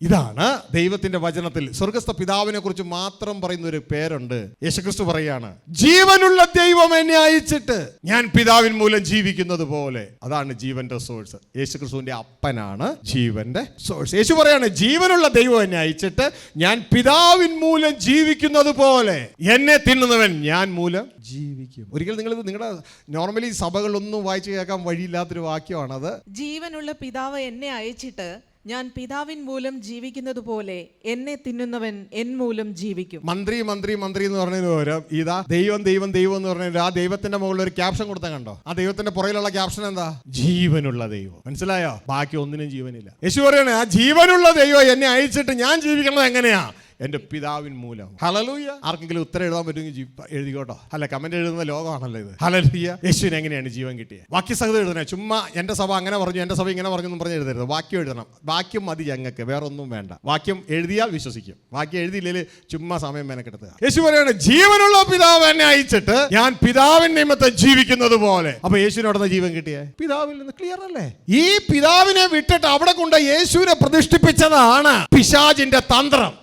ഇതാണ് ദൈവത്തിന്റെ വചനത്തിൽ സ്വർഗസ്ഥ പിതാവിനെ കുറിച്ച് മാത്രം പറയുന്ന ഒരു പേരുണ്ട്. യേശുക്രിസ്തു പറയാണ്, ജീവനുള്ള ദൈവം എന്നെ അയച്ചിട്ട് ഞാൻ പിതാവിൻ മൂലം ജീവിക്കുന്നത് പോലെ. അതാണ് ജീവന്റെ സോഴ്സ്. യേശുക്രിസ്തുവിന്റെ അപ്പനാണ് ജീവന്റെ സോഴ്സ്. യേശു പറയാണ്, ജീവനുള്ള ദൈവം എന്നെ അയച്ചിട്ട് ഞാൻ പിതാവിൻ മൂലം ജീവിക്കുന്നത് പോലെ എന്നെ തിന്നുന്നവൻ ഞാൻ മൂലം ജീവിക്കും. ഒരിക്കൽ നിങ്ങളിത് നിങ്ങളുടെ നോർമലി സഭകളൊന്നും വായിച്ചു കേൾക്കാൻ വഴിയില്ലാത്തൊരു വാക്യമാണത്. ജീവനുള്ള പിതാവ് എന്നെ അയച്ചിട്ട് ഞാൻ പിതാവിൻ മൂലം ജീവിക്കുന്നത് പോലെ എന്നെ തിന്നുന്നവൻ എൻ മൂലം ജീവിക്കും. മന്ത്രി മന്ത്രി മന്ത്രി എന്ന് പറഞ്ഞതിന് പകരം ഇതാ ദൈവം ദൈവം ദൈവം എന്ന് പറഞ്ഞാൽ ആ ദൈവത്തിന്റെ മുകളിൽ ഒരു ക്യാപ്ഷൻ കൊടുത്താൽ കണ്ടോ? ആ ദൈവത്തിന്റെ പുറകിലുള്ള ക്യാപ്ഷൻ എന്താ? ജീവനുള്ള ദൈവം. മനസ്സിലായോ? ബാക്കി ഒന്നിനും ജീവനില്ല. യേശു പറയണേ, ആ ജീവനുള്ള ദൈവം എന്നെ അയച്ചിട്ട് ഞാൻ ജീവിക്കുന്നത് എങ്ങനെയാ? എന്റെ പിതാവിൻ മൂലം. ഹല്ലേലൂയ. ആർക്കെങ്കിലും ഉത്തരം എഴുതാൻ പറ്റുമെങ്കിൽ എഴുതിക്കോട്ടോ. അല്ല, കമന്റ് എഴുതുന്ന ലോകമാണല്ലോ ഇത്. ഹല്ലേലൂയ. യേശുവിന് എങ്ങനെയാണ് ജീവൻ കിട്ടിയത്? വാക്യസഹിതം എഴുതണേ. ചുമ്മാ എന്റെ സഭ അങ്ങനെ പറഞ്ഞു, എന്റെ സഭ ഇങ്ങനെ പറഞ്ഞു എന്നും പറഞ്ഞ് എഴുതരുത്. വാക്യം എഴുതണം. വാക്യം മതി ഞങ്ങൾക്ക്, വേറെ ഒന്നും വേണ്ട. വാക്യം എഴുതിയാൽ വിശ്വസിക്കും. വാക്യം എഴുതിയില്ലെങ്കിൽ ചുമ്മാ സമയം മെനക്കെടുത്തുക. യേശു പറയാണ്, ജീവനുള്ള പിതാവ് എന്നെ അയച്ചിട്ട് ഞാൻ പിതാവിൻ നിമിത്തം ജീവിക്കുന്നത് പോലെ. അപ്പൊ യേശുവിനോട് ജീവൻ കിട്ടിയേ പിതാവിൽ നിന്ന്. ക്ലിയർ അല്ലേ? ഈ പിതാവിനെ വിട്ടിട്ട് അവിടെ കൊണ്ട് യേശുവിനെ പ്രതിഷ്ഠിപ്പിച്ചതാണ് പിശാചിന്റെ തന്ത്രം.